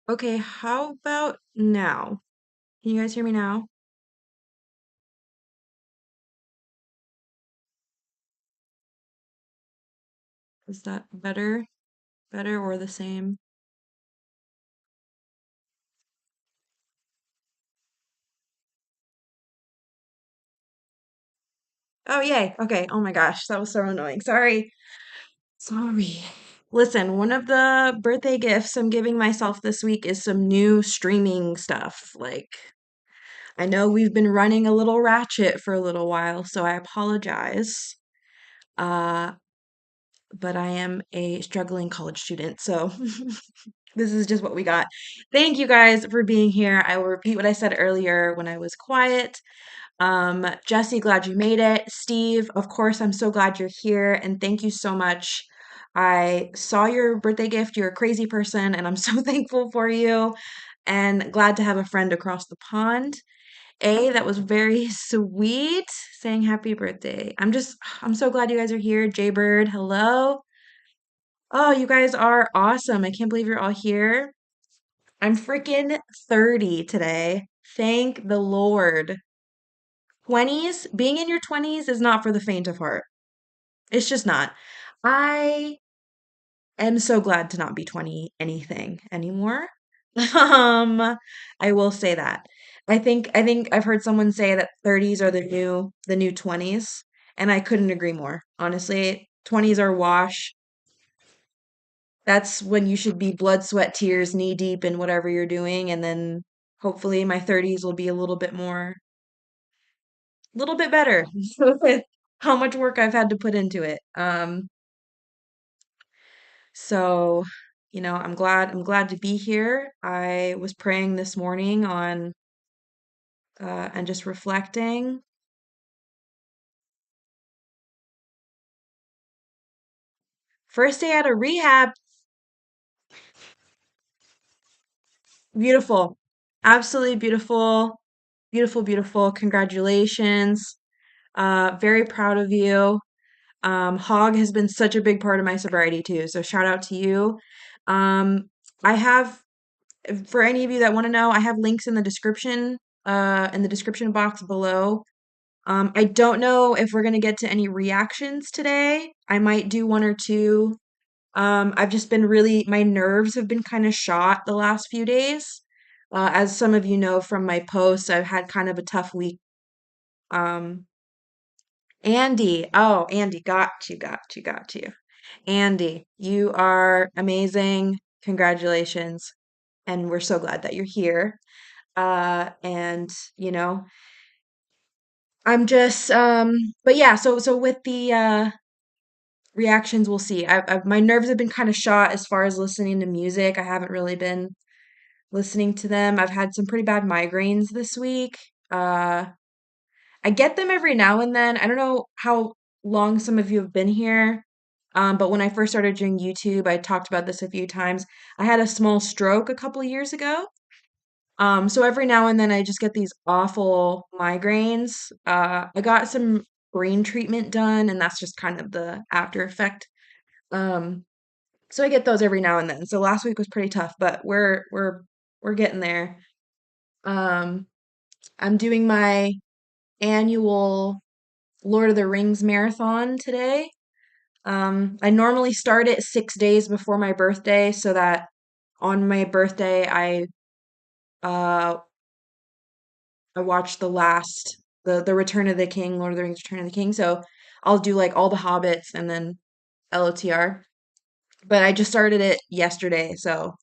Okay, how about now? Can you guys hear me now? Is that better? Better or the same? Oh, yay. Okay. Oh my gosh, that was so annoying. Sorry. Sorry. Listen, one of the birthday gifts I'm giving myself this week is some new streaming stuff. Like, I know we've been running a little ratchet for a little while, so I apologize. Uh, but I am a struggling college student, so this is just what we got. Thank you guys for being here. I will repeat what I said earlier when I was quiet. Jesse, glad you made it. Steve, of course, I'm so glad you're here, and thank you so much. I saw your birthday gift. You're a crazy person, and I'm so thankful for you, and glad to have a friend across the pond. A, that was very sweet, saying happy birthday. I'm so glad you guys are here. Jaybird, hello. Oh, you guys are awesome. I can't believe you're all here. I'm freaking 30 today. Thank the Lord. 20s, being in your 20s is not for the faint of heart. It's just not. I am so glad to not be 20 anything anymore. Um, I will say that. I think I've heard someone say that 30s are the new 20s, and I couldn't agree more. Honestly, 20s are wash. That's when you should be blood, sweat, tears, knee deep in whatever you're doing, and then hopefully my 30s will be a little bit better with how much work I've had to put into it. So, I'm glad to be here. I was praying this morning on and just reflecting. First day out of rehab, beautiful. Absolutely beautiful. Beautiful, beautiful. Congratulations. Very proud of you. Hog has been such a big part of my sobriety too, so shout out to you. Um, I have, for any of you that want to know, I have links in the description box below. I don't know if we're gonna get to any reactions today. I might do one or two. I've just been my nerves have been kind of shot the last few days. As some of you know from my posts, I've had kind of a tough week. Um, Andy, oh, Andy, got you, got you, got you. Andy, you are amazing. Congratulations. And we're so glad that you're here. And you know, I'm just but yeah, so with the reactions we'll see. My nerves have been kind of shot as far as listening to music. I haven't really been listening to them. I've had some pretty bad migraines this week. Uh I get them every now and then. I don't know how long some of you have been here. But when I first started doing YouTube, I talked about this a few times. I had a small stroke a couple of years ago. So every now and then I just get these awful migraines. I got some brain treatment done, and that's just kind of the after effect. Um, so I get those every now and then. So last week was pretty tough, but we're getting there. Um, I'm doing my annual Lord of the Rings marathon today. I normally start it 6 days before my birthday so that on my birthday uh I watch the Return of the King, Lord of the Rings Return of the King. So I'll do like all the Hobbits and then LOTR. But I just started it yesterday, so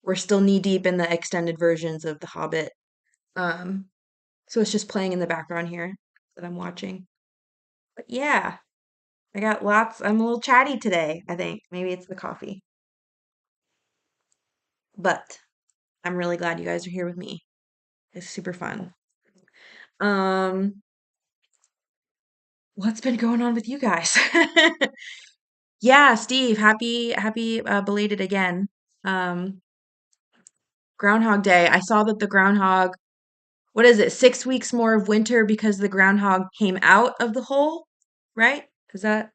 we're still knee deep in the extended versions of The Hobbit. Um, so it's just playing in the background here that I'm watching. But yeah, I'm a little chatty today, I think. Maybe it's the coffee. But I'm really glad you guys are here with me. It's super fun. Um, what's been going on with you guys? Yeah, Steve, happy belated again. Um, Groundhog Day. I saw that the groundhog, what is it, 6 weeks more of winter because the groundhog came out of the hole, right? Is that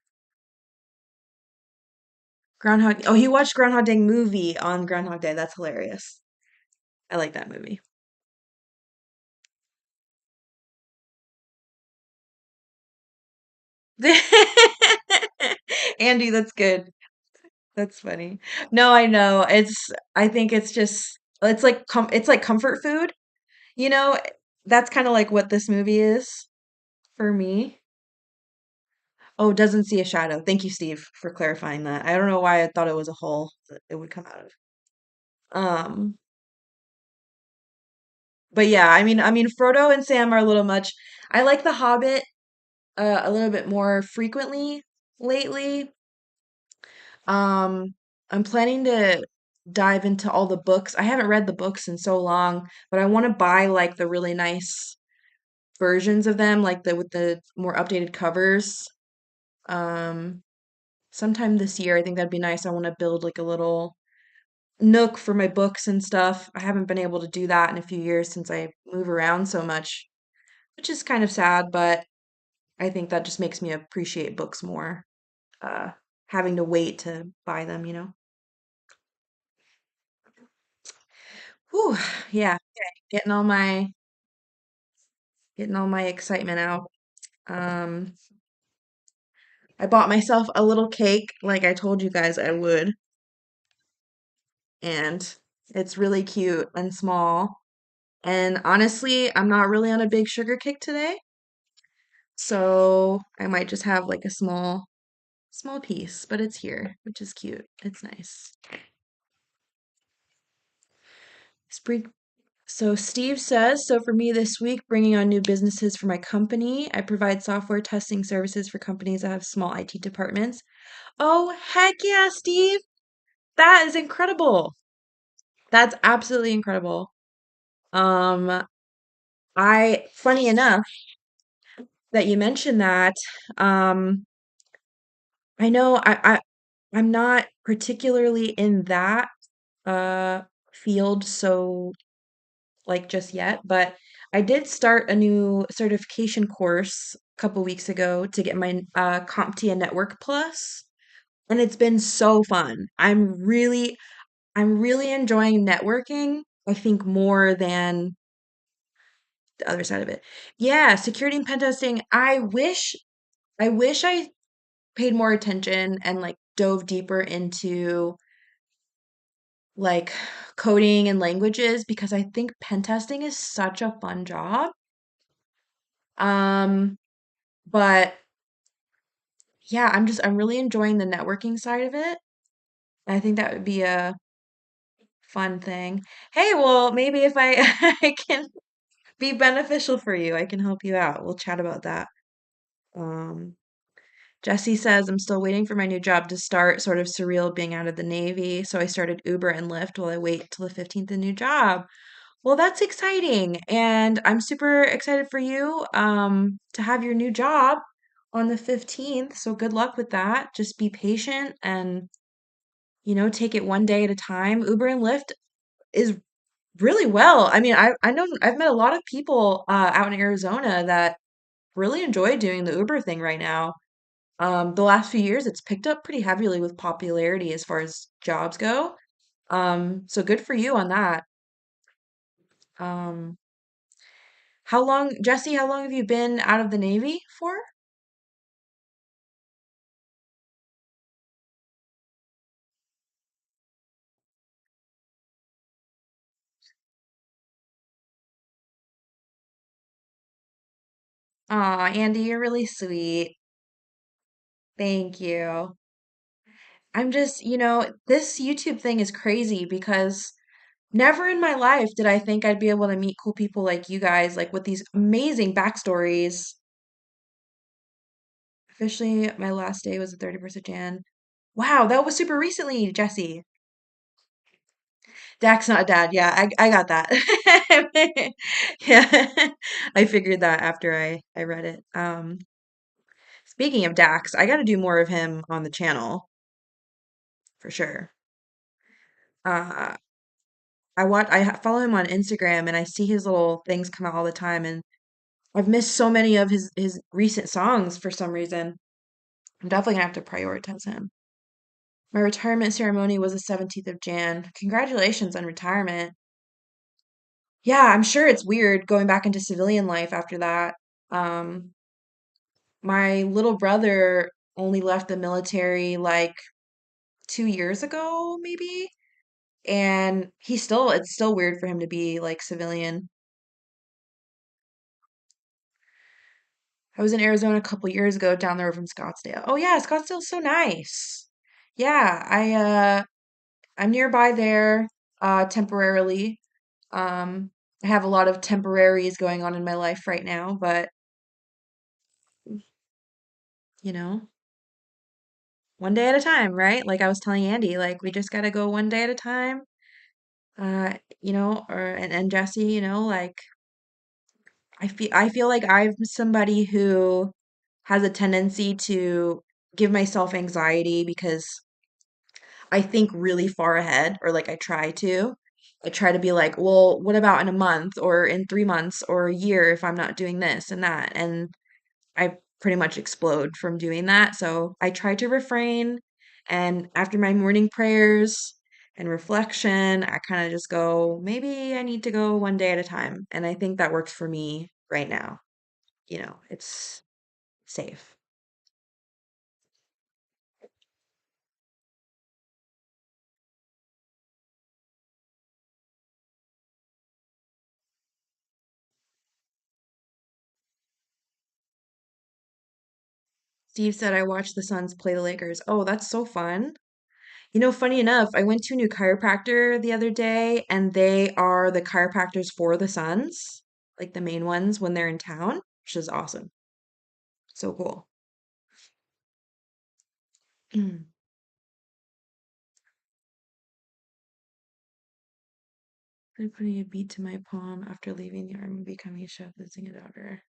Groundhog. Oh, he watched Groundhog Day movie on Groundhog Day. That's hilarious. I like that movie. Andy, that's good. That's funny. No, I know. I think it's just it's like comfort food, you know? That's kind of like what this movie is for me. Oh, doesn't see a shadow. Thank you, Steve, for clarifying that. I don't know why I thought it was a hole that it would come out of. Um, but yeah, I mean, Frodo and Sam are a little much. I like The Hobbit a little bit more frequently lately. Um, I'm planning to dive into all the books. I haven't read the books in so long, but I want to buy like the really nice versions of them, like the with the more updated covers. Um, Sometime this year, I think that'd be nice. I want to build like a little nook for my books and stuff. I haven't been able to do that in a few years since I move around so much, which is kind of sad, but I think that just makes me appreciate books more. Uh, Having to wait to buy them, you know. Whew, yeah, getting all my getting all my excitement out. Um, I bought myself a little cake like I told you guys I would, and it's really cute and small. And honestly, I'm not really on a big sugar kick today, so I might just have like a small piece, but it's here, which is cute. It's nice. Spring. So Steve says, so for me this week, bringing on new businesses for my company. I provide software testing services for companies that have small IT departments. Oh, heck yeah, Steve. That is incredible. That's absolutely incredible. Um, funny enough that you mentioned that. Um, I know I'm not particularly in that uh field so like just yet, but I did start a new certification course a couple weeks ago to get my CompTIA Network Plus, and it's been so fun. I'm really enjoying networking, I think more than the other side of it. Yeah, security and pen testing. I wish I paid more attention and like dove deeper into like coding and languages because I think pen testing is such a fun job. Um, but yeah, I'm really enjoying the networking side of it. I think that would be a fun thing. Hey, well, maybe if I I can be beneficial for you, I can help you out. We'll chat about that. Um, Jesse says, I'm still waiting for my new job to start, sort of surreal being out of the Navy. So I started Uber and Lyft while I wait till the 15th, a new job. Well, that's exciting. And I'm super excited for you to have your new job on the 15th. So good luck with that. Just be patient and, take it one day at a time. Uber and Lyft is really well. I mean, I know I've met a lot of people out in Arizona that really enjoy doing the Uber thing right now. The last few years, it's picked up pretty heavily with popularity as far as jobs go. So good for you on that. Um, Jesse, how long have you been out of the Navy for? Aw, Andy, you're really sweet. Thank you. I'm just, this YouTube thing is crazy because never in my life did I think I'd be able to meet cool people like you guys, like with these amazing backstories. Officially, my last day was the 31st of Jan. Wow, that was super recently, Jesse. Dak's not a dad. Yeah, I got that. Yeah, I figured that after I read it. Speaking of Dax, I got to do more of him on the channel for sure. Uh, I follow him on Instagram and I see his little things come out all the time, and I've missed so many of his recent songs for some reason. I'm definitely gonna have to prioritize him. My retirement ceremony was the 17th of Jan. Congratulations on retirement. Yeah, I'm sure it's weird going back into civilian life after that. Um, my little brother only left the military like 2 years ago, maybe. And it's still weird for him to be like civilian. I was in Arizona a couple years ago down the road from Scottsdale. Oh yeah, Scottsdale's so nice. Yeah, I'm nearby there temporarily. Um I have a lot of temporaries going on in my life right now, but you know, one day at a time, right? Like I was telling Andy, like we just got to go one day at a time. And Jesse, like I feel like I'm somebody who has a tendency to give myself anxiety because I think really far ahead, or like I try to. I try to be like, well, what about in a month or in 3 months or a year if I'm not doing this and that? And I pretty much explode from doing that. So I try to refrain. And after my morning prayers and reflection, I kind of just go, maybe I need to go one day at a time. And I think that works for me right now. It's safe. Steve said I watched the Suns play the Lakers. Oh, that's so fun. Funny enough, I went to a new chiropractor the other day, and they are the chiropractors for the Suns, like the main ones when they're in town, which is awesome. So cool. I'm putting a bead to my palm after leaving the army, becoming a chef, visiting a daughter.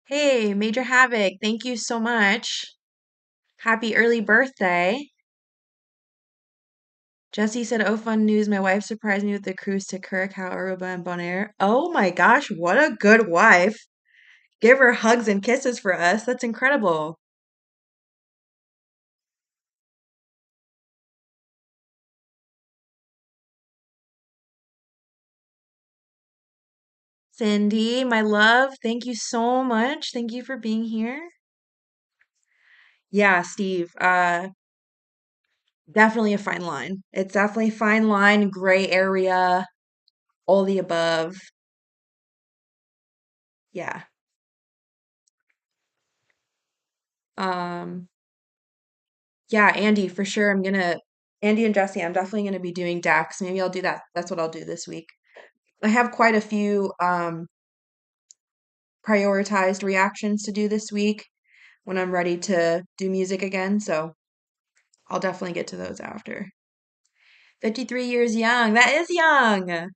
Hey, Major Havoc, thank you so much. Happy early birthday. Jesse said, oh, fun news. My wife surprised me with the cruise to Curacao, Aruba, and Bonaire. Oh my gosh, what a good wife. Give her hugs and kisses for us. That's incredible. Cindy, my love, thank you so much. Thank you for being here. Yeah, Steve, definitely a fine line. It's definitely a fine line, gray area, all the above. Yeah. Um, yeah, Andy, for sure. Andy and Jesse, I'm definitely gonna be doing Dax. Maybe I'll do that. That's what I'll do this week. I have quite a few prioritized reactions to do this week when I'm ready to do music again, so I'll definitely get to those after. 53 years young. That is young.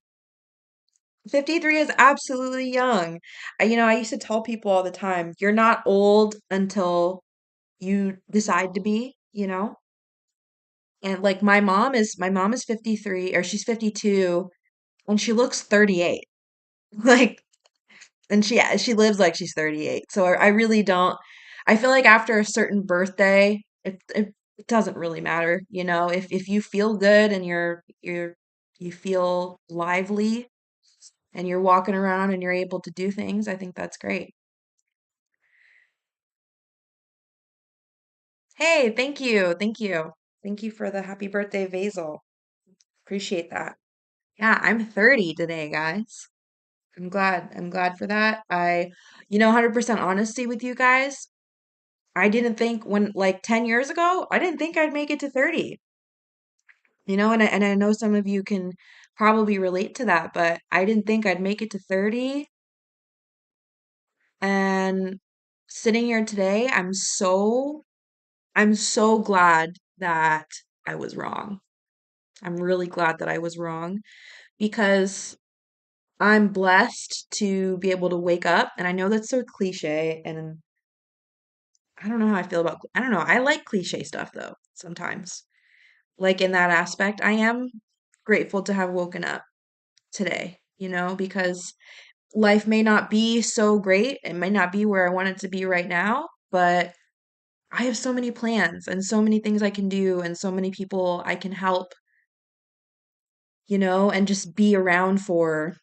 53 is absolutely young. I used to tell people all the time, you're not old until you decide to be, And like my mom is 53 or she's 52 and she looks 38. Like and she lives like she's 38. So I really don't I feel like after a certain birthday, it doesn't really matter, if you feel good and you feel lively and you're walking around and you're able to do things, I think that's great. Hey, thank you. Thank you. Thank you for the happy birthday vasil. Appreciate that. Yeah, I'm 30 today, guys. I'm glad. I'm glad for that. 100% honesty with you guys. I didn't think when like 10 years ago, I didn't think I'd make it to 30. And I know some of you can probably relate to that, but I didn't think I'd make it to 30. And sitting here today, I'm so glad that I was wrong. I'm really glad that I was wrong because I'm blessed to be able to wake up. And I know that's so cliche, and I don't know how I feel about, I don't know. I like cliche stuff though, sometimes. Like in that aspect, I am grateful to have woken up today, because life may not be so great. It may not be where I want it to be right now, but I have so many plans and so many things I can do and so many people I can help, and just be around for.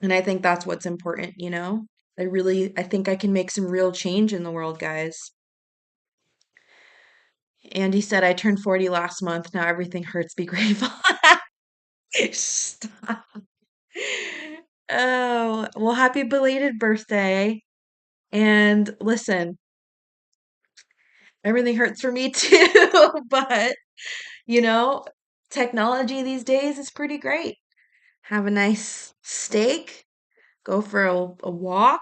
And I think that's what's important. I think I can make some real change in the world, guys. Andy said I turned 40 last month. Now everything hurts. Be grateful. Stop. Oh, well, happy belated birthday. And listen, everything hurts for me too, but you know, technology these days is pretty great. Have a nice steak, go for a walk,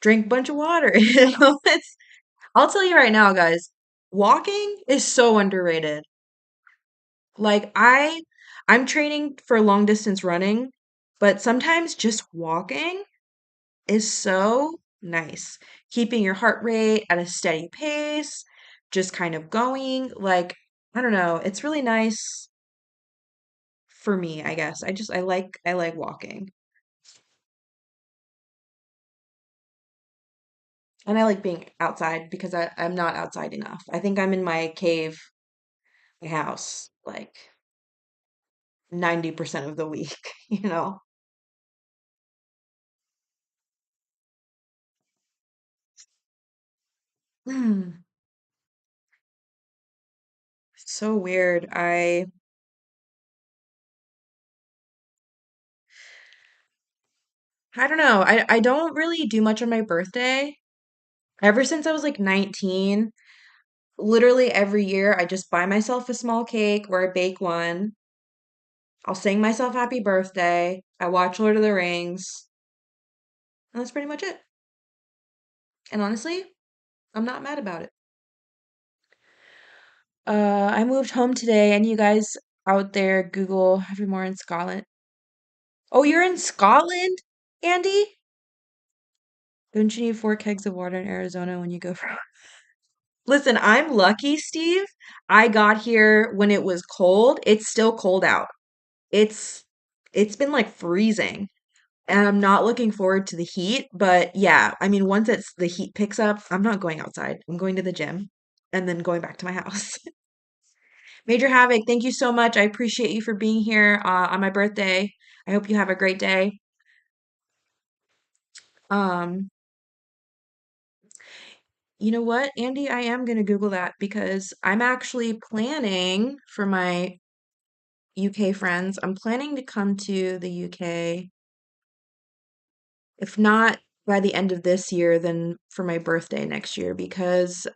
drink a bunch of water. I'll tell you right now, guys, walking is so underrated. Like I'm training for long distance running, but sometimes just walking is so nice. Keeping your heart rate at a steady pace, just kind of going. Like, I don't know, it's really nice for me, I guess. I like walking. And I like being outside because I'm not outside enough. I think I'm in my cave, my house, like 90% of the week, you know? Hmm. So weird. I don't know. I don't really do much on my birthday. Ever since I was like 19, literally every year I just buy myself a small cake or I bake one. I'll sing myself happy birthday. I watch Lord of the Rings, and that's pretty much it. And honestly, I'm not mad about it. I moved home today, and you guys out there, Google have more in Scotland. Oh, you're in Scotland, Andy? Don't you need 4 kegs of water in Arizona when you go for? Listen, I'm lucky, Steve. I got here when it was cold. It's still cold out. It's it's been like freezing. And I'm not looking forward to the heat, but yeah, I mean, once the heat picks up, I'm not going outside. I'm going to the gym and then going back to my house. Major Havoc, thank you so much. I appreciate you for being here on my birthday. I hope you have a great day. Um, you know what, Andy? I am going to Google that because I'm actually planning for my UK friends. I'm planning to come to the UK, if not by the end of this year, then for my birthday next year because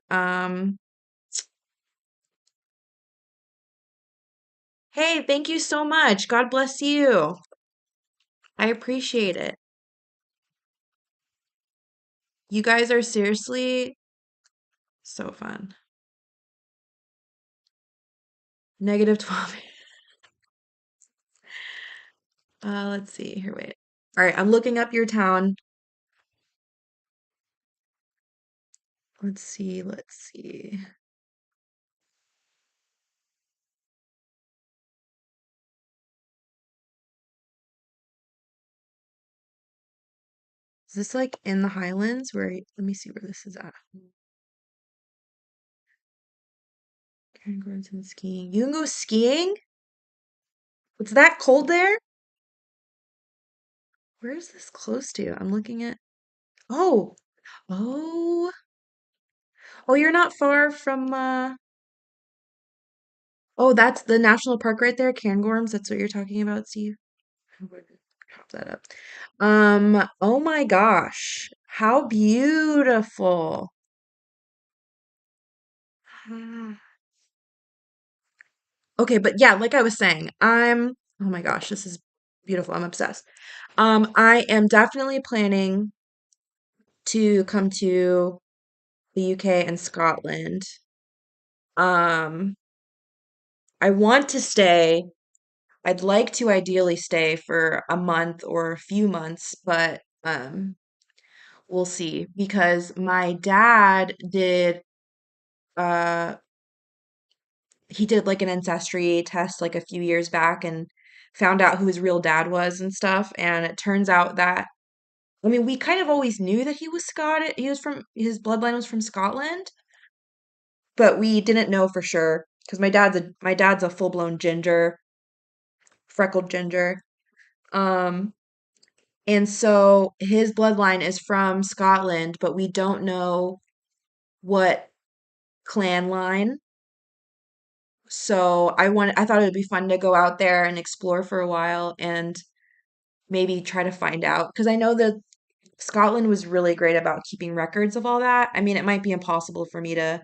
hey, thank you so much. God bless you. I appreciate it. You guys are seriously so fun. Negative 12. Let's see. Here, wait. All right, I'm looking up your town. Let's see. Let's see. Is this like in the Highlands? Let me see where this is at. Cairngorms and skiing. You can go skiing? It's that cold there? Where is this close to? I'm looking at. Oh, oh, oh, you're not far from oh, that's the national park right there, Cairngorms. That's what you're talking about, Steve. I'm going to chop that up. Oh my gosh. How beautiful. Ah. Okay, but yeah, like I was saying, oh my gosh, this is beautiful. I'm obsessed. I am definitely planning to come to the UK and Scotland. Um, I want to stay. I'd like to ideally stay for a month or a few months, but we'll see because my dad did uh he did like an ancestry test like a few years back and found out who his real dad was and stuff. And it turns out that, I mean, we kind of always knew that he was Scottish. His bloodline was from Scotland, but we didn't know for sure because my dad's a full-blown ginger, freckled ginger. Um, and so his bloodline is from Scotland, but we don't know what clan line. So I thought it would be fun to go out there and explore for a while and maybe try to find out because I know that Scotland was really great about keeping records of all that. I mean, it might be impossible for me to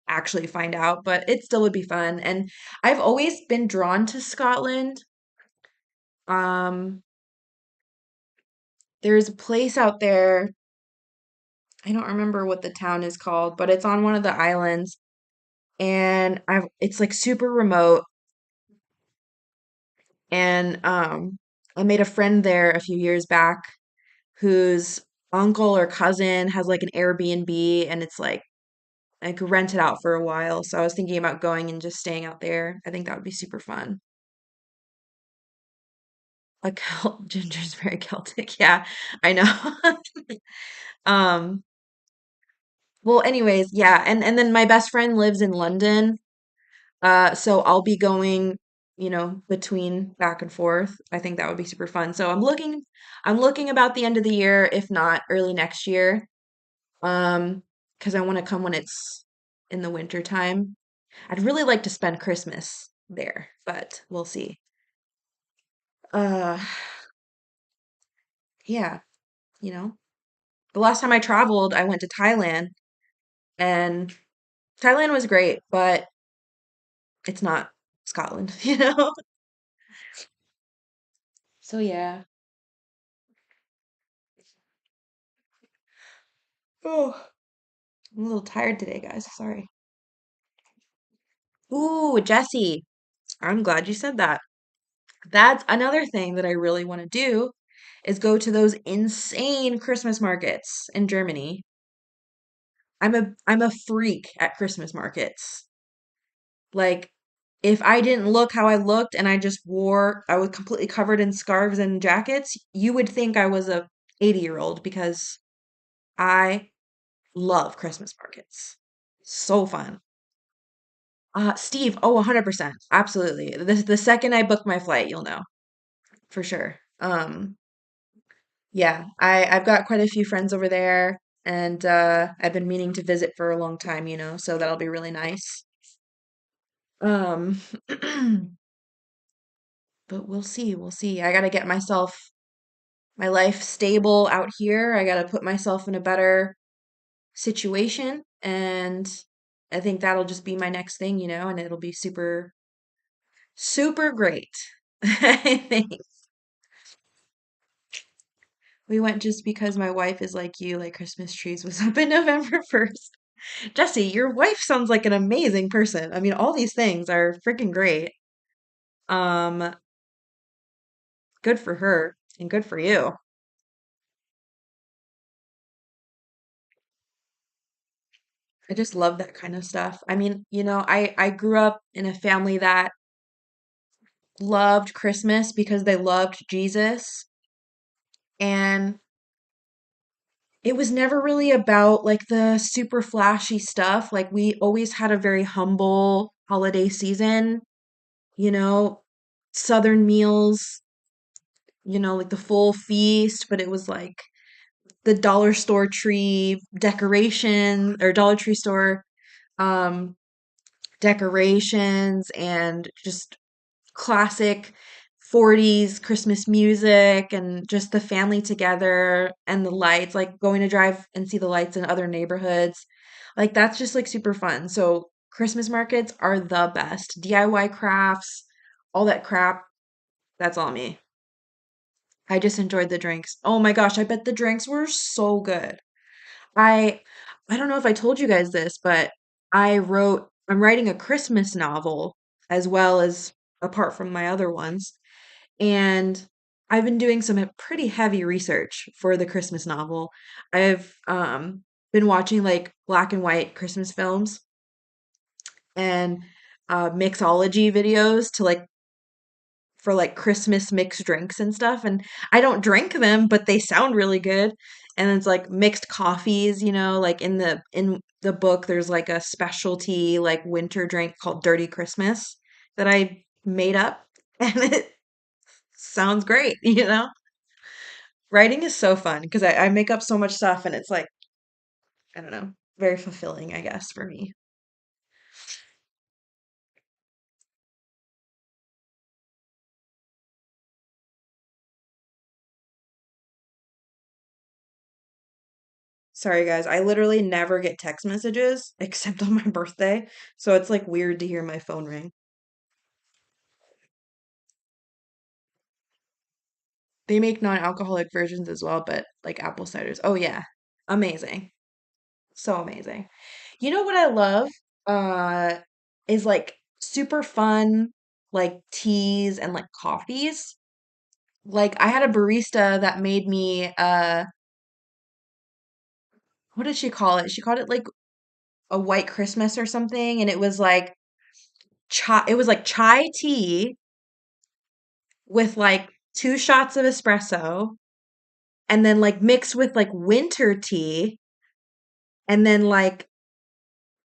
actually find out, but it still would be fun. And I've always been drawn to Scotland. Um, there's a place out there. I don't remember what the town is called, but it's on one of the islands, and it's like super remote. And I made a friend there a few years back whose uncle or cousin has like an Airbnb, and it's like I could rent it out for a while. So I was thinking about going and just staying out there. I think that would be super fun. Ginger's very Celtic. Yeah, I know. Um, well, anyways, yeah, and then my best friend lives in London. So I'll be going, between back and forth. I think that would be super fun. So I'm looking about the end of the year, if not early next year. Um, because I want to come when it's in the winter time. I'd really like to spend Christmas there, but we'll see. Uh, yeah, you know. The last time I traveled, I went to Thailand, and Thailand was great, but it's not Scotland, you know? So yeah. Oh, I'm a little tired today, guys. Sorry. Ooh, Jesse, I'm glad you said that. That's another thing that I really want to do is go to those insane Christmas markets in Germany. I'm a freak at Christmas markets. Like, if I didn't look how I looked and I was completely covered in scarves and jackets, you would think I was a 80-year-old because I love Christmas markets. So fun. Steve, oh, 100%. Absolutely. The second I book my flight, you'll know for sure. Yeah, I've got quite a few friends over there, and I've been meaning to visit for a long time, so that'll be really nice. Um, but we'll see, we'll see. I gotta get my life stable out here. I gotta put myself in a better situation, and I think that'll just be my next thing, and it'll be super, super great. I think we went just because my wife is like you, like Christmas trees was up in November 1st. Jesse, your wife sounds like an amazing person. I mean, all these things are freaking great. Um, Good for her and good for you. I just love that kind of stuff. I mean, I grew up in a family that loved Christmas because they loved Jesus, and it was never really about like the super flashy stuff. Like we always had a very humble holiday season, you know, Southern meals, like the full feast, but it was like the dollar store tree decoration or Dollar Tree store um decorations and just classic 40s Christmas music and just the family together and the lights, like going to drive and see the lights in other neighborhoods. Like that's just like super fun. So Christmas markets are the best. DIY crafts, all that crap, that's all me. I just enjoyed the drinks. Oh my gosh, I bet the drinks were so good. I I don't know if I told you guys this, but I'm writing a Christmas novel as well as apart from my other ones. And I've been doing some pretty heavy research for the Christmas novel. I've been watching like black and white Christmas films and mixology videos to like for like Christmas mixed drinks and stuff. And I don't drink them, but they sound really good. And it's like mixed coffees, like in the book there's like a specialty like winter drink called Dirty Christmas that I made up and it sounds great. Writing is so fun because I make up so much stuff and it's like, I don't know, very fulfilling, I guess, for me. Sorry, guys. I literally never get text messages except on my birthday. So it's like weird to hear my phone ring. They make non-alcoholic versions as well, but like apple ciders. Oh, yeah. Amazing. So amazing. You know what I love? Uh, is like super fun, like teas and like coffees. Like I had a barista that made me what did she call it? She called it like a white Christmas or something, and it was like chai tea with like 2 shots of espresso and then like mixed with like winter tea and then like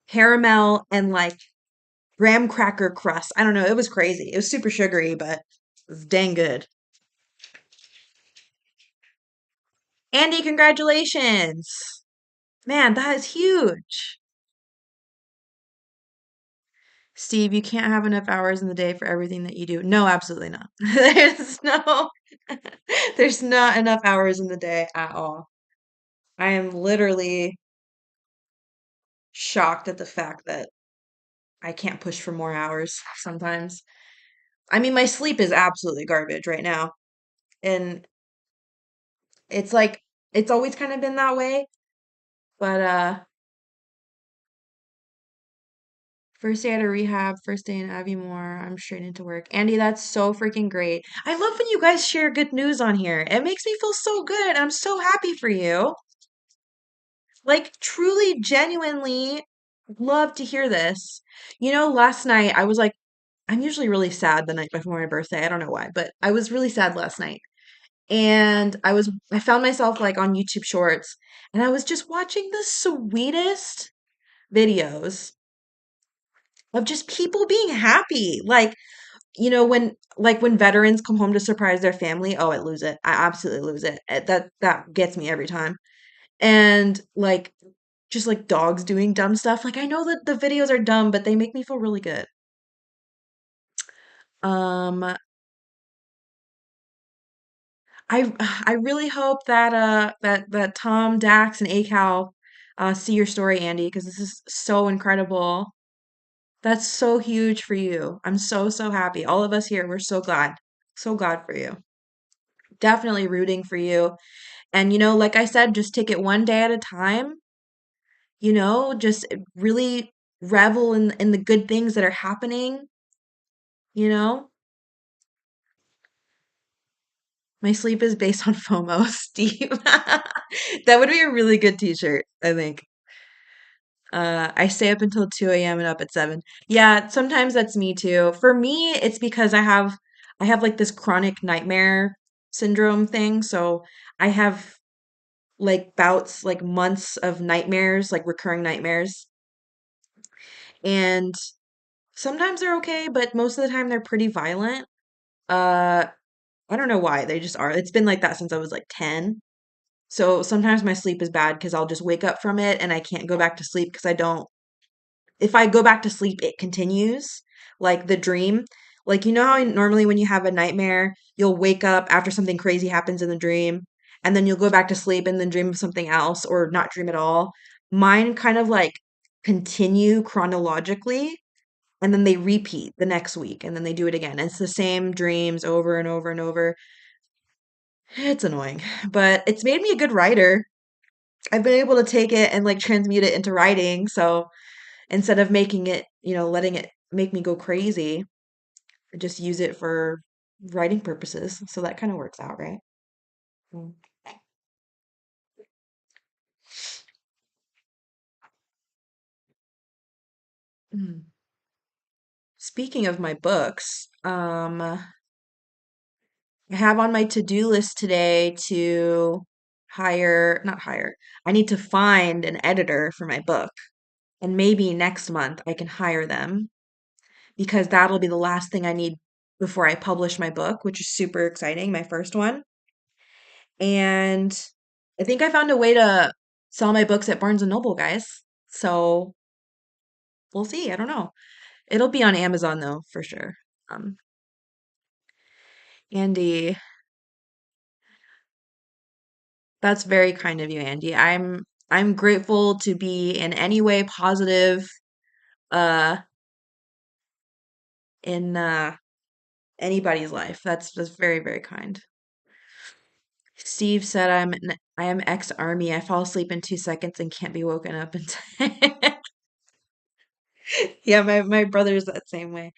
caramel and like graham cracker crust. I don't know. It was crazy. It was super sugary, but it was dang good. Andy, congratulations. Man, that is huge. Steve, you can't have enough hours in the day for everything that you do. No, absolutely not. There's not enough hours in the day at all. I am literally shocked at the fact that I can't push for more hours sometimes. I mean, my sleep is absolutely garbage right now. And it's like it's always kind of been that way, but first day out of rehab, first day in Aviemore, I'm straight into work. Andy, that's so freaking great. I love when you guys share good news on here. It makes me feel so good. I'm so happy for you. Like, truly, genuinely love to hear this. Last night I was like, I'm usually really sad the night before my birthday. I don't know why, but I was really sad last night. And I found myself like on YouTube Shorts and I was just watching the sweetest videos of just people being happy. Like when veterans come home to surprise their family, oh, I lose it. I absolutely lose it. That gets me every time. And like just like dogs doing dumb stuff. Like I know that the videos are dumb, but they make me feel really good. Um I I really hope that Tom, Dax, and ACAL see your story, Andy, because this is so incredible. That's so huge for you. I'm so, so happy. All of us here, we're so glad. So glad for you. Definitely rooting for you. And like I said, just take it one day at a time. Just really revel in the good things that are happening, you know? My sleep is based on FOMO, Steve. That would be a really good t-shirt, I think. I stay up until 2 a.m. and up at 7. Yeah, sometimes that's me too. For me, it's because I have like this chronic nightmare syndrome thing. So I have like bouts, like months of nightmares, like recurring nightmares. And sometimes they're okay, but most of the time they're pretty violent. Uh, I don't know why. They just are. It's been like that since I was like 10. So sometimes my sleep is bad because I'll just wake up from it and I can't go back to sleep because I don't if I go back to sleep, it continues, like the dream. Like, how normally when you have a nightmare, you'll wake up after something crazy happens in the dream, and then you'll go back to sleep and then dream of something else or not dream at all. Mine kind of like continue chronologically, and then they repeat the next week, and then they do it again. And it's the same dreams over and over and over. It's annoying, but it's made me a good writer. I've been able to take it and like transmute it into writing. So instead of making it, letting it make me go crazy, I just use it for writing purposes. So that kind of works out, right? Mm. Mm. Speaking of my books, I have on my to-do list today to not hire. I need to find an editor for my book. And maybe next month I can hire them because that'll be the last thing I need before I publish my book, which is super exciting, my first one. And I think I found a way to sell my books at Barnes and Noble, guys. So we'll see. I don't know. It'll be on Amazon though, for sure. Um, Andy, that's very kind of you, Andy. I'm grateful to be in any way positive uh in anybody's life. That's very, very kind. Steve said I am ex-army. I fall asleep in 2 seconds and can't be woken up in Yeah, my brother's that same way.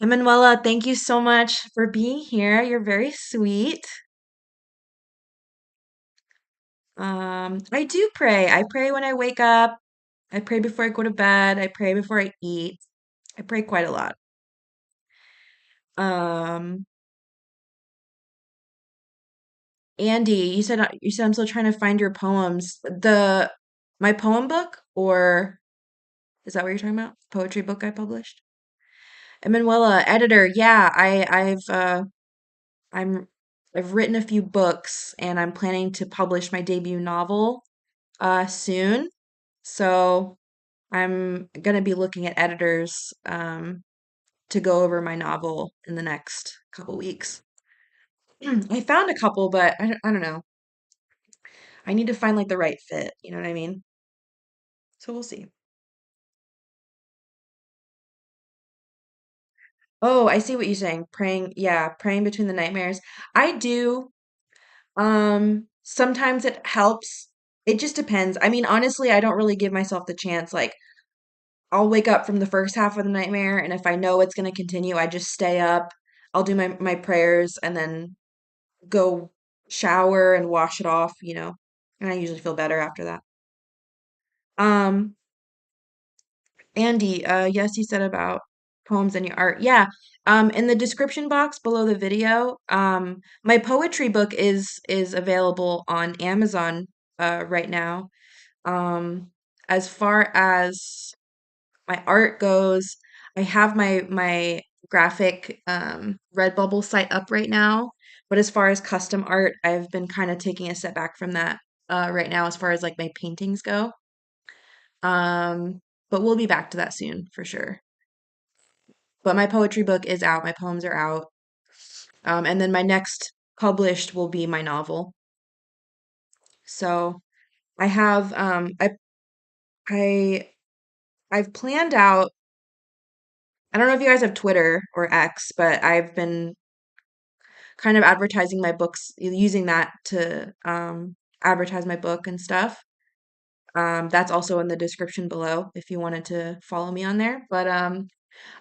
Emanuela, thank you so much for being here. You're very sweet. I do pray. I pray when I wake up. I pray before I go to bed. I pray before I eat. I pray quite a lot. Um, Andy, you said I'm still trying to find your poems. My poem book, or is that what you're talking about? Poetry book I published? Emanuela, editor, yeah, I'm I've written a few books and I'm planning to publish my debut novel soon. So I'm gonna be looking at editors to go over my novel in the next couple weeks. I found a couple, but I don't know. I need to find like the right fit, you know what I mean? So we'll see. Oh, I see what you're saying. Praying, yeah, praying between the nightmares. I do. Sometimes it helps. It just depends. I mean, honestly, I don't really give myself the chance. Like, I'll wake up from the first half of the nightmare, and if I know it's going to continue, I just stay up. I'll do my prayers and then go shower and wash it off, and I usually feel better after that. Um, Andy, yes, you said about poems and your art. Yeah. In the description box below the video, my poetry book is available on Amazon right now. Um, as far as my art goes, I have my graphic Redbubble site up right now. But as far as custom art, I've been kind of taking a step back from that right now as far as like my paintings go. Um, but we'll be back to that soon for sure. But my poetry book is out, my poems are out. And then my next published will be my novel. So I have I I've planned out. I don't know if you guys have Twitter or X, but I've been kind of advertising my books, using that to advertise my book and stuff. That's also in the description below if you wanted to follow me on there. But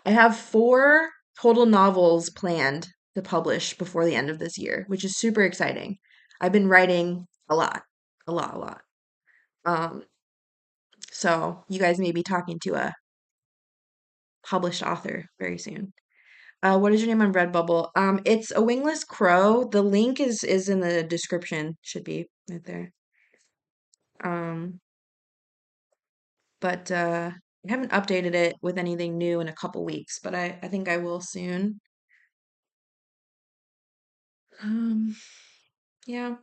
I have 4 total novels planned to publish before the end of this year, which is super exciting. I've been writing a lot, a lot, a lot. Um, so you guys may be talking to a published author very soon. What is your name on Redbubble? It's a wingless crow. The link is in the description. Should be right there. Um, but I haven't updated it with anything new in a couple weeks, but I think I will soon. Um, yeah.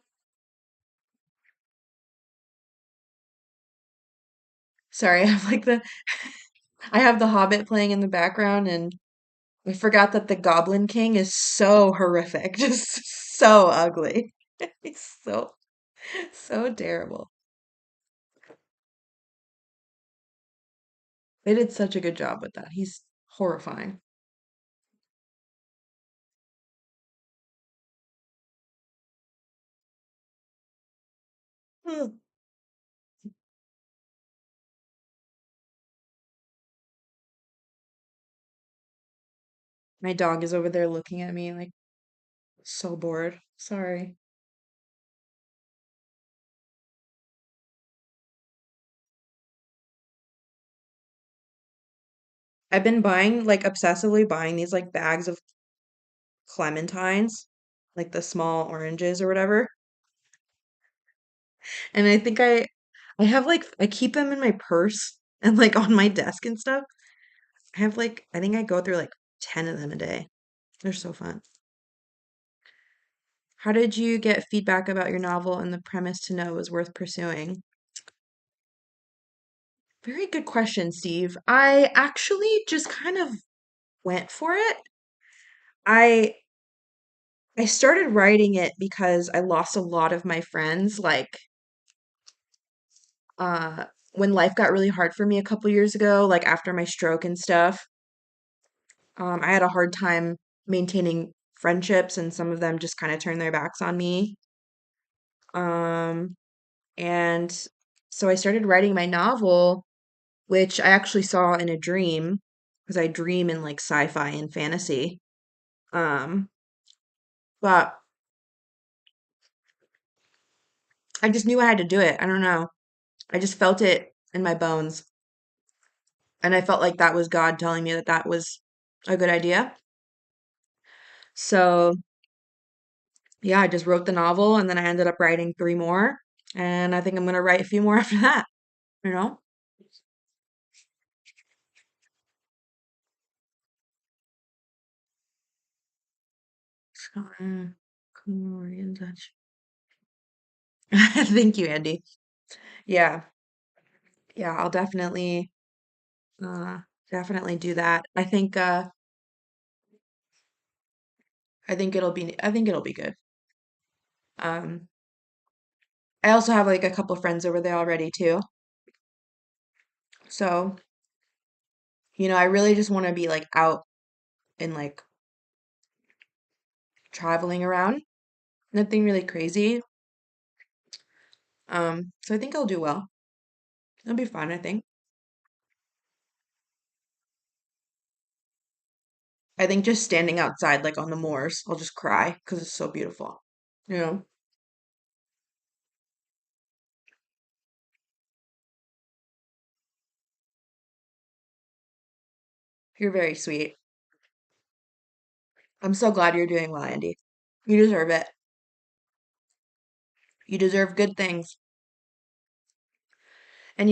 Sorry, I have like I have The Hobbit playing in the background, and I forgot that the Goblin King is so horrific, just so ugly. He's so terrible. They did such a good job with that. He's horrifying. Ugh. My dog is over there looking at me like so bored. Sorry. I've been buying like obsessively buying these like bags of clementines. like the small oranges or whatever. And I think I have like I keep them in my purse and like on my desk and stuff. I have like I think I go through like 10 of them a day. They're so fun. How did you get feedback about your novel and the premise to know it was worth pursuing? Very good question, Steve. I actually just kind of went for it. I I started writing it because I lost a lot of my friends like uh when life got really hard for me a couple years ago, like after my stroke and stuff. I had a hard time maintaining friendships and some of them just kind of turned their backs on me. Um and so I started writing my novel, which I actually saw in a dream because I dream in like sci-fi and fantasy. Um but I just knew I had to do it. I don't know. I just felt it in my bones. And I felt like that was God telling me that that was a good idea. So, yeah, I just wrote the novel and then I ended up writing three more. And I think I'm going to write a few more after that, you know? Scotland, Korean Dutch. Thank you, Andy. Yeah. Yeah, I'll uh definitely do that. I think it'll be good. Um I also have like a couple friends over there already too. So, I really just want to be like out and like traveling around. Nothing really crazy. So I think I'll do well. It'll be fun, I think. I think just standing outside, like on the moors, I'll just cry because it's so beautiful. You know, you're very sweet. I'm so glad you're doing well, Andy. You deserve it. You deserve good things. And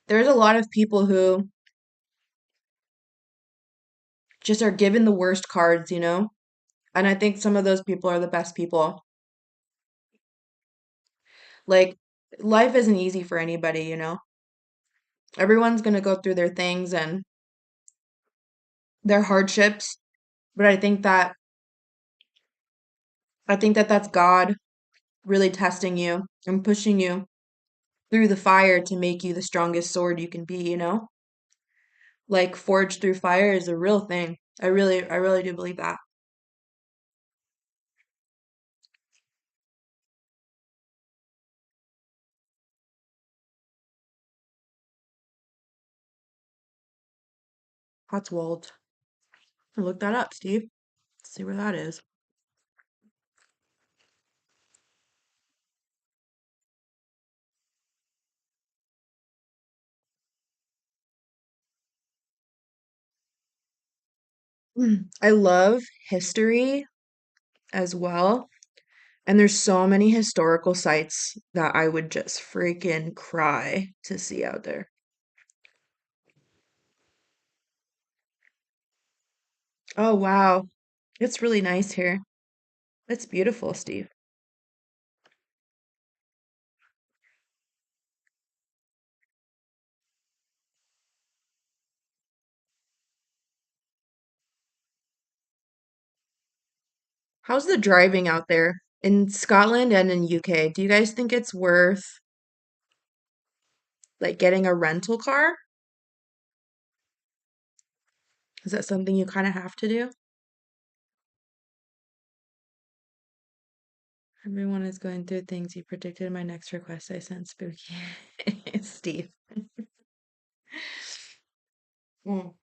there's a lot of people who just are given the worst cards. And I think some of those people are the best people. Like, life isn't easy for anybody. Everyone's gonna go through their things and their hardships, but I think that that's God really testing you and pushing you through the fire to make you the strongest sword you can be. Like forged through fire is a real thing. I really do believe that. Cotswold. Look that up, Steve. See where that is. I love history as well. And there's so many historical sites that I would just freaking cry to see out there. Oh, wow. It's really nice here. It's beautiful, Steve. How's the driving out there in Scotland and in UK? Do you guys think it's worth like getting a rental car? Is that something you kind of have to do? Everyone is going through things. You predicted my next request. I sent spooky. Steve. Mm.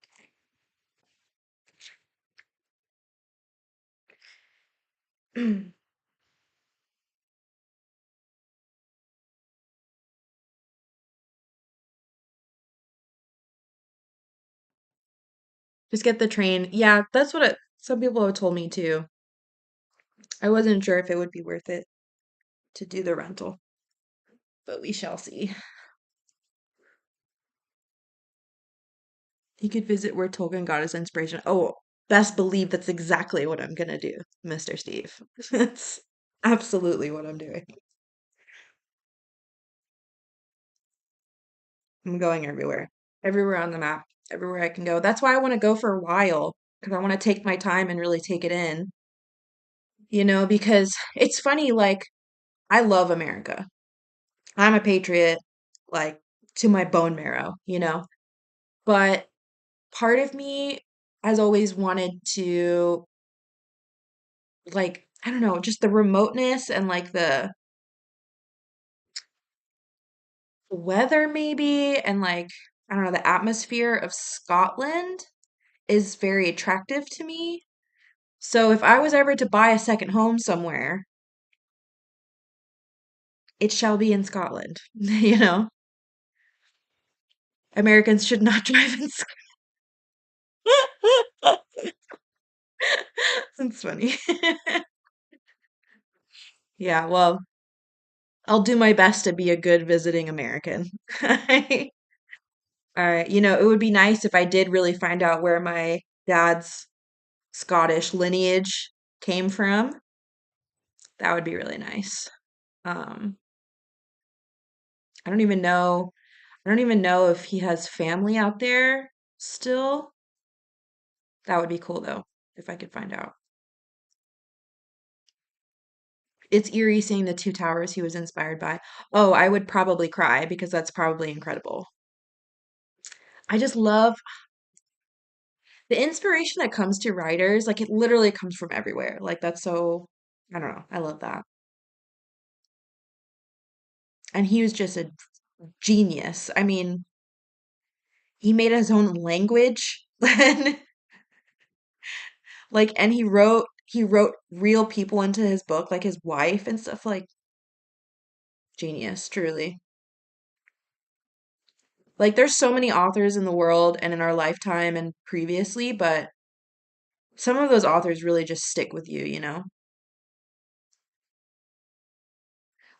Just get the train. Yeah, that's what it Some people have told me too. I wasn't sure if it would be worth it to do the rental, but we shall see. He could visit where Tolkien got his inspiration. Oh, best believe that's exactly what I'm gonna do, Mr. Steve. That's absolutely what I'm doing. I'm going everywhere, everywhere on the map, everywhere I can go. That's why I want to go for a while, because I want to take my time and really take it in, because it's funny, like, I love America. I'm a patriot, like, to my bone marrow. But part of me has always wanted to, like, I don't know, just the remoteness and like the weather maybe and like I don't know, the atmosphere of Scotland is very attractive to me. So if I was ever to buy a second home somewhere, it shall be in Scotland. Americans should not drive in Scotland. That's funny. Yeah, well, I'll do my best to be a good visiting American. All right, it would be nice if I did really find out where my dad's Scottish lineage came from. That would be really nice. Um, I don't even know. I don't even know if he has family out there still. That would be cool though, if I could find out. It's eerie seeing the two towers he was inspired by. Oh, I would probably cry because that's probably incredible. I just love the inspiration that comes to writers. Like it literally comes from everywhere. Like that's so, I don't know. I love that. And he was just a genius. I mean, he made his own language. And and he wrote real people into his book, like his wife and stuff, like genius, truly. Like there's so many authors in the world and in our lifetime and previously, but some of those authors really just stick with you.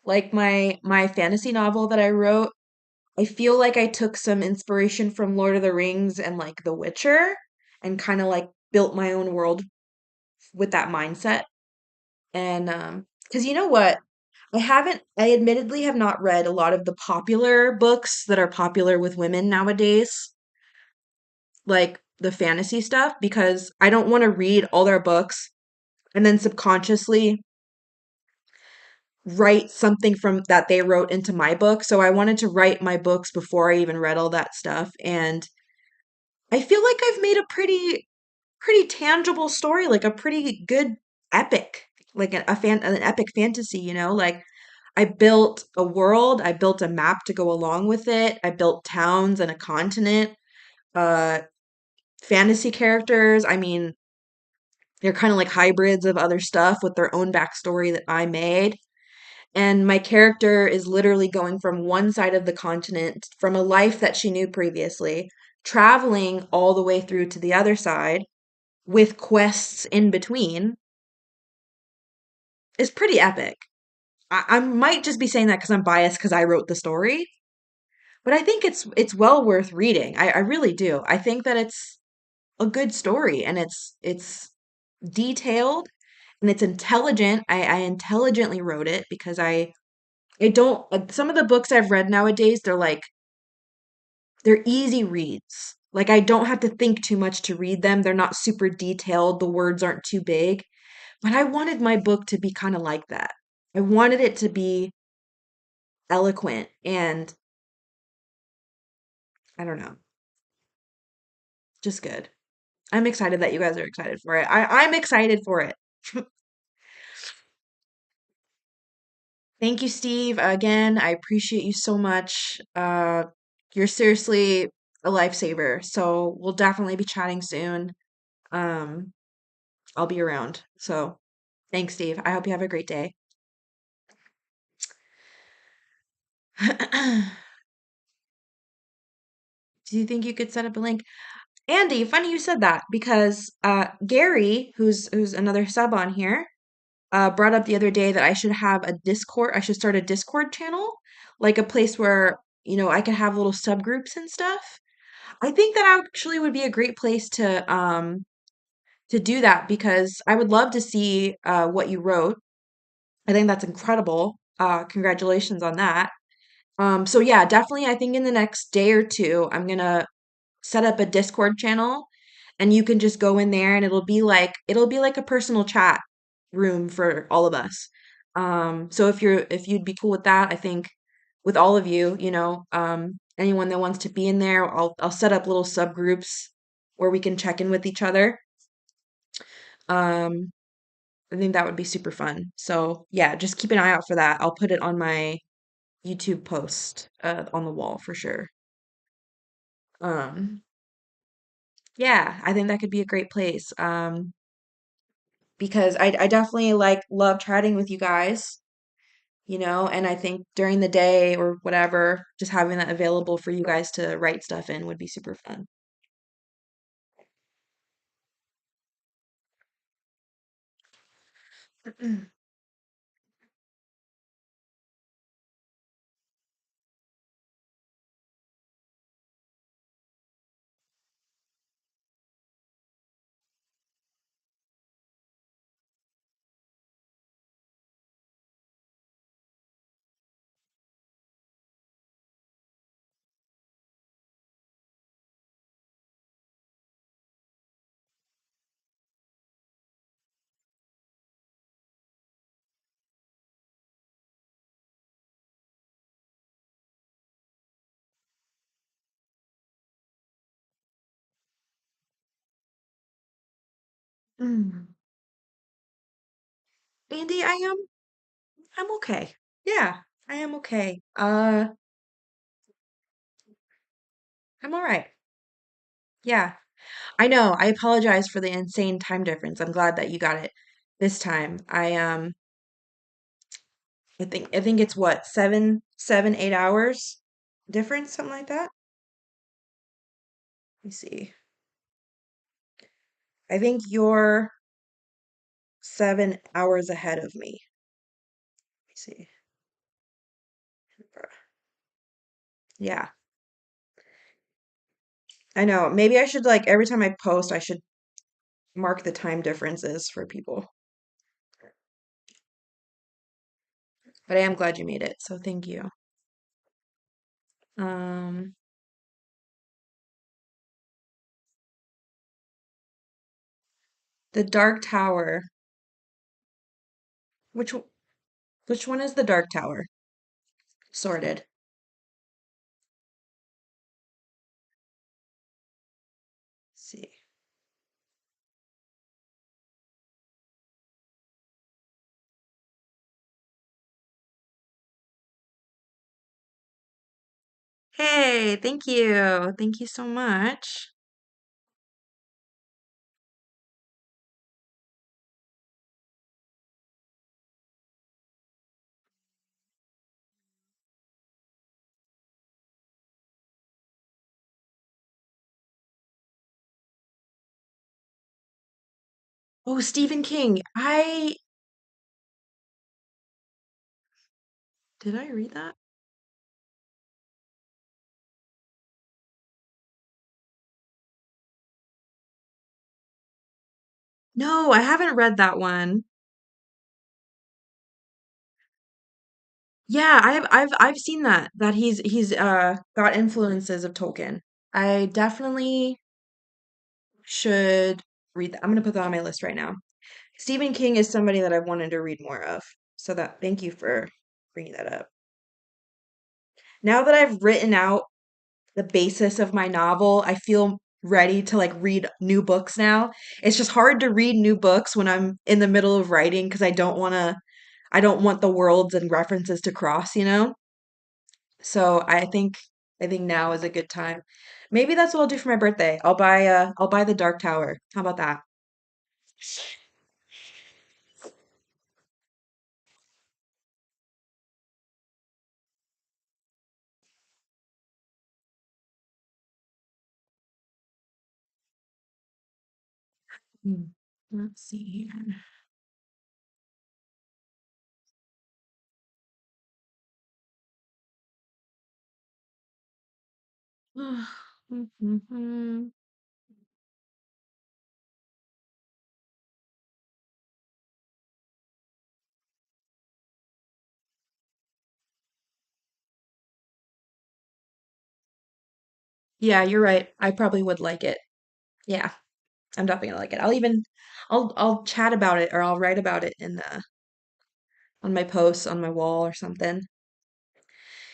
Like my fantasy novel that I wrote, I feel like I took some inspiration from Lord of the Rings and like The Witcher and kind of like built my own world with that mindset. And because you know what? I admittedly have not read a lot of the popular books that are popular with women nowadays, like the fantasy stuff, because I don't want to read all their books and then subconsciously write something from that they wrote into my book. So I wanted to write my books before I even read all that stuff. And I feel like I've made a pretty tangible story, like a pretty good epic, like an epic fantasy. Like I built a world, I built a map to go along with it, I built towns and a continent, uh fantasy characters. I mean, they're kind of like hybrids of other stuff with their own backstory that I made. And my character is literally going from one side of the continent, from a life that she knew previously, traveling all the way through to the other side with quests in between is pretty epic. I might just be saying that because I'm biased because I wrote the story, but I think it's well worth reading. I really do. I think that it's a good story and it's detailed and it's intelligent. I intelligently wrote it because I don't some of the books I've read nowadays, they're easy reads. Like I don't have to think too much to read them. They're not super detailed. The words aren't too big. But I wanted my book to be kind of like that. I wanted it to be eloquent and I don't know, just good. I'm excited that you guys are excited for it. I'm excited for it. Thank you, Steve. Again, I appreciate you so much. You're seriously a lifesaver. So we'll definitely be chatting soon. Um, I'll be around. So thanks, Steve. I hope you have a great day. Do you think you could set up a link? Andy, funny you said that because Gary, who's another sub on here, brought up the other day that I should have a Discord. I should start a Discord channel, like a place where, I could have little subgroups and stuff. I think that actually would be a great place to do that because I would love to see what you wrote. I think that's incredible. Congratulations on that. So yeah, definitely I think in the next day or two, I'm gonna set up a Discord channel and you can just go in there and it'll be like a personal chat room for all of us. So if you'd be cool with that, I think with all of you, anyone that wants to be in there, I'll set up little subgroups where we can check in with each other. Um, I think that would be super fun. So yeah, just keep an eye out for that. I'll put it on my YouTube post on the wall for sure. Um, yeah, I think that could be a great place. Because I definitely like love chatting with you guys, and I think during the day or whatever, just having that available for you guys to write stuff in would be super fun. Mm. Andy, I'm okay. Yeah, I am okay. I'm all right. Yeah. I know. I apologize for the insane time difference. I'm glad that you got it this time. I think it's what, 8 hours difference, something like that. Let me see. I think you're 7 hours ahead of me. Let me see. Yeah, I know. Maybe I should like every time I post, I should mark the time differences for people. But I am glad you made it, so thank you. Um, the Dark Tower. Which which one is the Dark Tower? Sorted. Let's see. Hey, thank you. Thank you so much. Oh, Stephen King. I did I read that? No, I haven't read that one. Yeah, I've seen that he's got influences of Tolkien. I definitely should read that. I'm gonna put that on my list right now. Stephen King is somebody that I've wanted to read more of. So that thank you for bringing that up. Now that I've written out the basis of my novel, I feel ready to like read new books now. It's just hard to read new books when I'm in the middle of writing because I don't want the worlds and references to cross. So I think now is a good time. Maybe that's what I'll do for my birthday. I'll buy the Dark Tower. How about that? Hmm. Let's see here. Yeah, you're right. I probably would like it. Yeah, I'm definitely gonna like it. I'll chat about it or I'll write about it in the on my posts on my wall or something.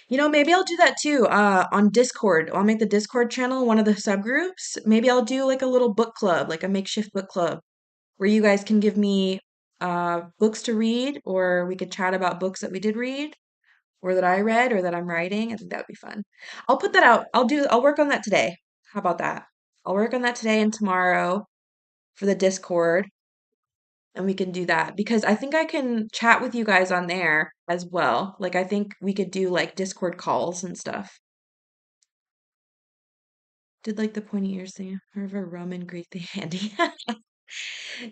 Maybe I'll do that too. On Discord. I'll make the Discord channel one of the subgroups. Maybe I'll do like a little book club, like a makeshift book club, where you guys can give me books to read, or we could chat about books that we did read, or that I read, or that I'm writing. I think that would be fun. I'll put that out. I'll work on that today. How about that? I'll work on that today and tomorrow for the Discord, and we can do that because I think I can chat with you guys on there as well. Like I think we could do like Discord calls and stuff. Did like the pointy ears thing, however, Roman Greek thing handy.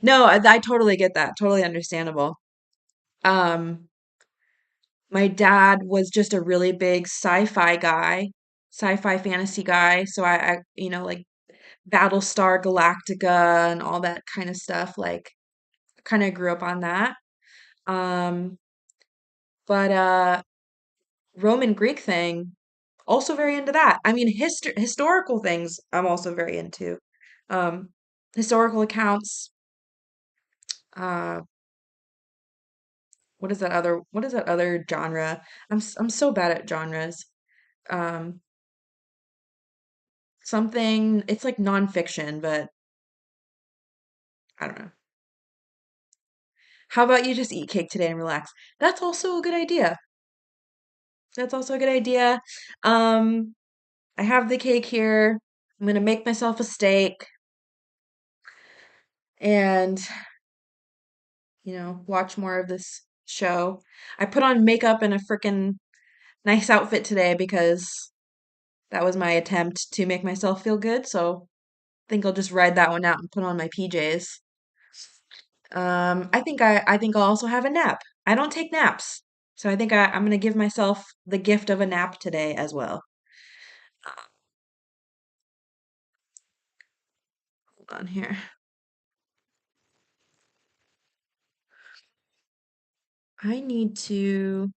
No, I totally get that. Totally understandable. Um, my dad was just a really big sci-fi guy, sci-fi fantasy guy. So like Battlestar Galactica and all that kind of stuff. Like, kind of grew up on that. Um, but Roman Greek thing, also very into that. I mean, historical things, I'm also very into. Um, Historical accounts. Uh, what is that other genre? I'm so bad at genres. Um, Something, it's like nonfiction, but I don't know. How about you just eat cake today and relax? That's also a good idea. That's also a good idea. Um, I have the cake here. I'm gonna make myself a steak and, watch more of this show. I put on makeup and a freaking nice outfit today because that was my attempt to make myself feel good. So I think I'll just ride that one out and put on my PJs. I think I'll also have a nap. I don't take naps. So I think I'm gonna give myself the gift of a nap today as well. Hold on here. I need to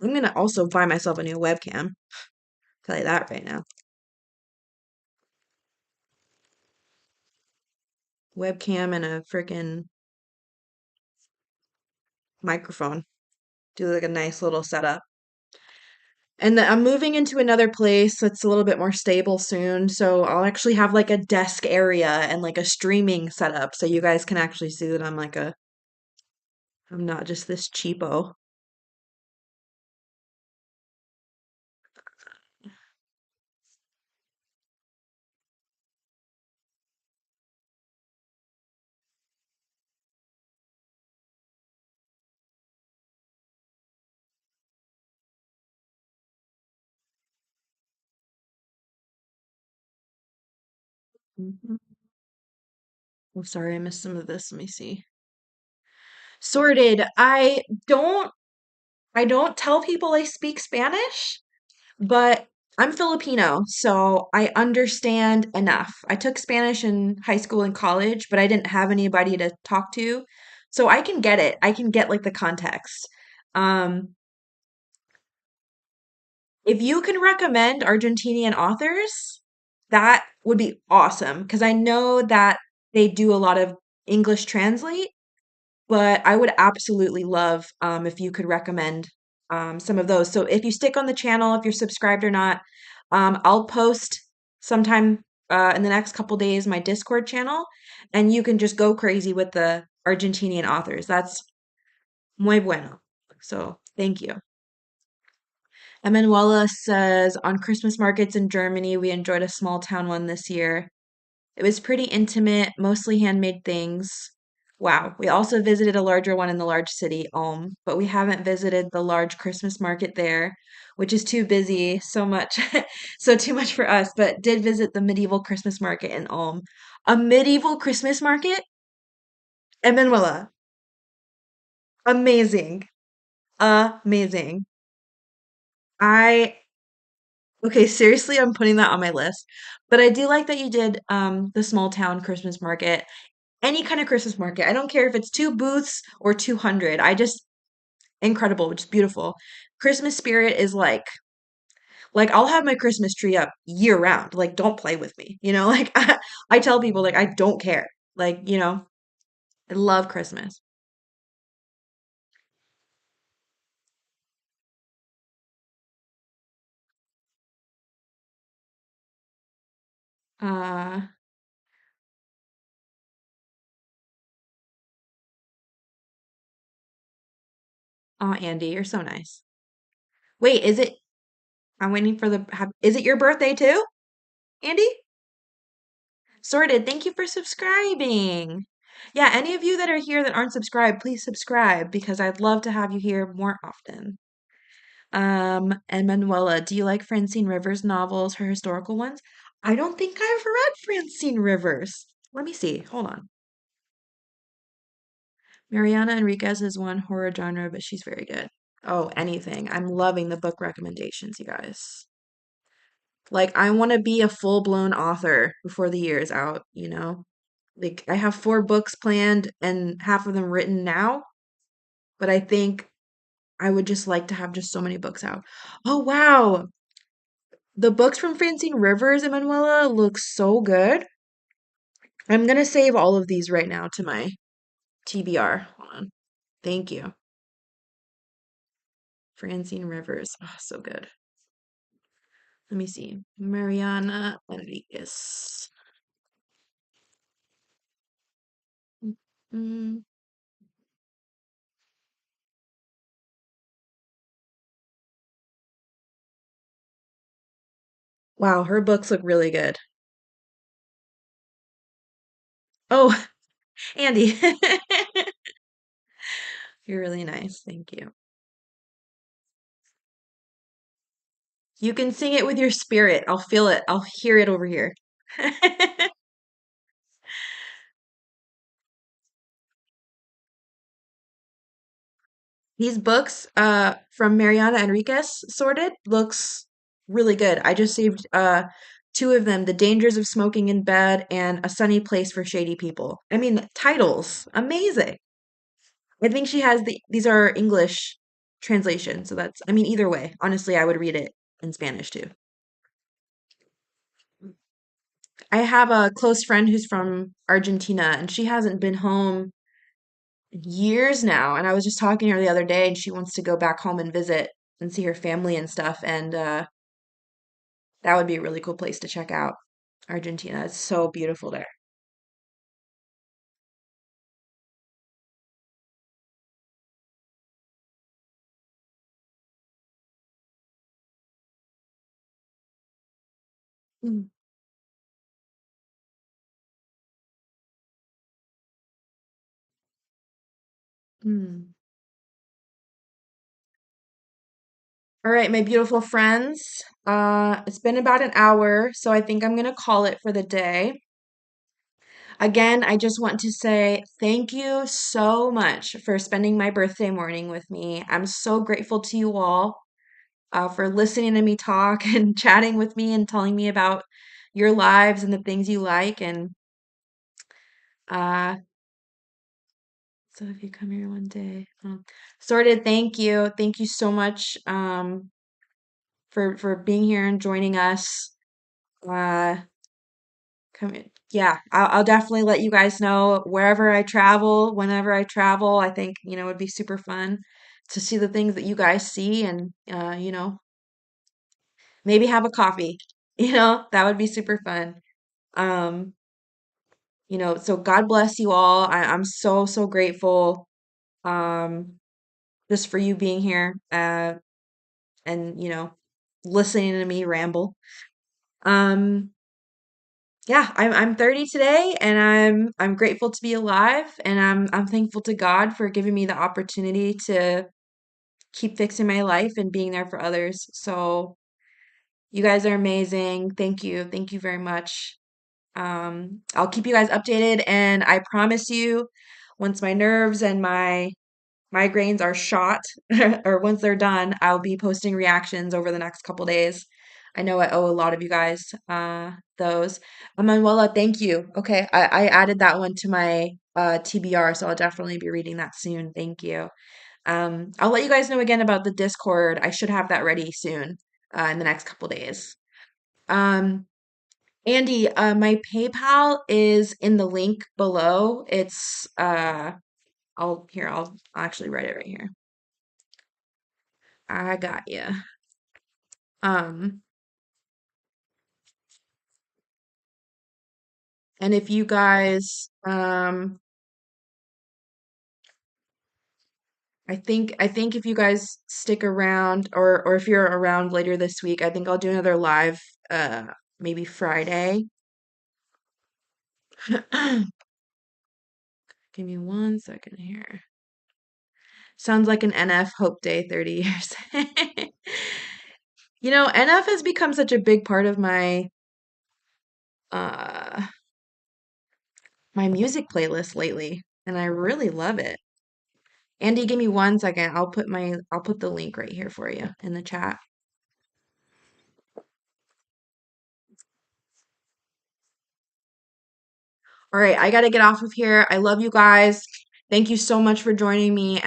I'm gonna also buy myself a new webcam. Tell you that right now. Webcam and a freaking microphone. Do like a nice little setup. And I'm moving into another place that's a little bit more stable soon, so I'll actually have like a desk area and like a streaming setup so you guys can actually see that I'm not just this cheapo. Mhm. Oh, sorry, I missed some of this. Let me see. Sorted. I don't tell people I speak Spanish, but I'm Filipino, so I understand enough. I took Spanish in high school and college, but I didn't have anybody to talk to. So I can get it. I can get like the context. Um, if you can recommend Argentinian authors, that would be awesome because I know that they do a lot of English translate, but I would absolutely love if you could recommend some of those. So if you stick on the channel, if you're subscribed or not, I'll post sometime in the next couple days my Discord channel, and you can just go crazy with the Argentinian authors. That's muy bueno. So thank you. Emanuela says, on Christmas markets in Germany, we enjoyed a small town one this year. It was pretty intimate, mostly handmade things. Wow. We also visited a larger one in the large city, Ulm, but we haven't visited the large Christmas market there, which is too busy, so much, so too much for us, but did visit the medieval Christmas market in Ulm. A medieval Christmas market? Emanuela. Amazing. Amazing. I, okay, seriously, I'm putting that on my list. But I do like that you did the small town Christmas market. Any kind of Christmas market. I don't care if it's two booths or 200. I just incredible, which is beautiful. Christmas spirit is like I'll have my Christmas tree up year round. Like don't play with me. You know, like I tell people like I don't care. Like, I love Christmas. Uh oh, Andy, you're so nice. Wait, is it I'm waiting for is it your birthday too, Andy? Sorted. Thank you for subscribing. Yeah, any of you that are here that aren't subscribed, please subscribe because I'd love to have you here more often. And Manuela, do you like Francine Rivers novels, her historical ones? I don't think I've read Francine Rivers. Let me see. Hold on. Mariana Enriquez is one horror genre, but she's very good. Oh, anything. I'm loving the book recommendations, you guys. Like, I want to be a full-blown author before the year is out, you know? Like, I have 4 books planned and half of them written now, but I think I would just like to have just so many books out. Oh, wow. The books from Francine Rivers, Emanuela, look so good. I'm gonna save all of these right now to my TBR. Hold on. Thank you. Francine Rivers. Oh, so good. Let me see. Mariana Enriquez. Mm, wow, her books look really good. Oh, Andy. You're really nice. Thank you. You can sing it with your spirit. I'll feel it. I'll hear it over here. These books from Mariana Enriquez sorted looks really good. I just saved 2 of them, The Dangers of Smoking in Bed and A Sunny Place for Shady People. I mean, titles, amazing. I think she has these are English translations, so that's I mean either way. Honestly, I would read it in Spanish too. I have a close friend who's from Argentina and she hasn't been home years now. And I was just talking to her the other day, and she wants to go back home and visit and see her family and stuff. And that would be a really cool place to check out. Argentina is so beautiful there. Mm, mm. All right, my beautiful friends. It's been about an hour, so I think I'm gonna call it for the day. Again, I just want to say thank you so much for spending my birthday morning with me. I'm so grateful to you all for listening to me talk and chatting with me and telling me about your lives and the things you like. And uh, so if you come here one day, sorted. Thank you so much for being here and joining us. Uh, come in. Yeah, I'll definitely let you guys know wherever I travel, whenever I travel. I think it would be super fun to see the things that you guys see and maybe have a coffee. That would be super fun. Um, so God bless you all. I'm so, so grateful um just for you being here and listening to me ramble. Um yeah, I'm 30 today, and I'm grateful to be alive, and I'm thankful to God for giving me the opportunity to keep fixing my life and being there for others. So you guys are amazing. Thank you. Thank you very much. I'll keep you guys updated, and I promise you, once my nerves and my migraines are shot, or once they're done, I'll be posting reactions over the next couple days. I know I owe a lot of you guys those. Manuela, thank you. Okay, I added that one to my TBR, so I'll definitely be reading that soon. Thank you. I'll let you guys know again about the Discord. I should have that ready soon, in the next couple days. Um, Andy, my PayPal is in the link below. It's I'll actually write it right here. I got you. Um, and if you guys, I think if you guys stick around, or if you're around later this week, I think I'll do another live, maybe Friday. Give me 1 second here. Sounds like an NF Hope Day 30 years. NF has become such a big part of uh my music playlist lately, and I really love it. Andy, give me 1 second. I'll put the link right here for you in the chat. All right, I got to get off of here. I love you guys. Thank you so much for joining me, and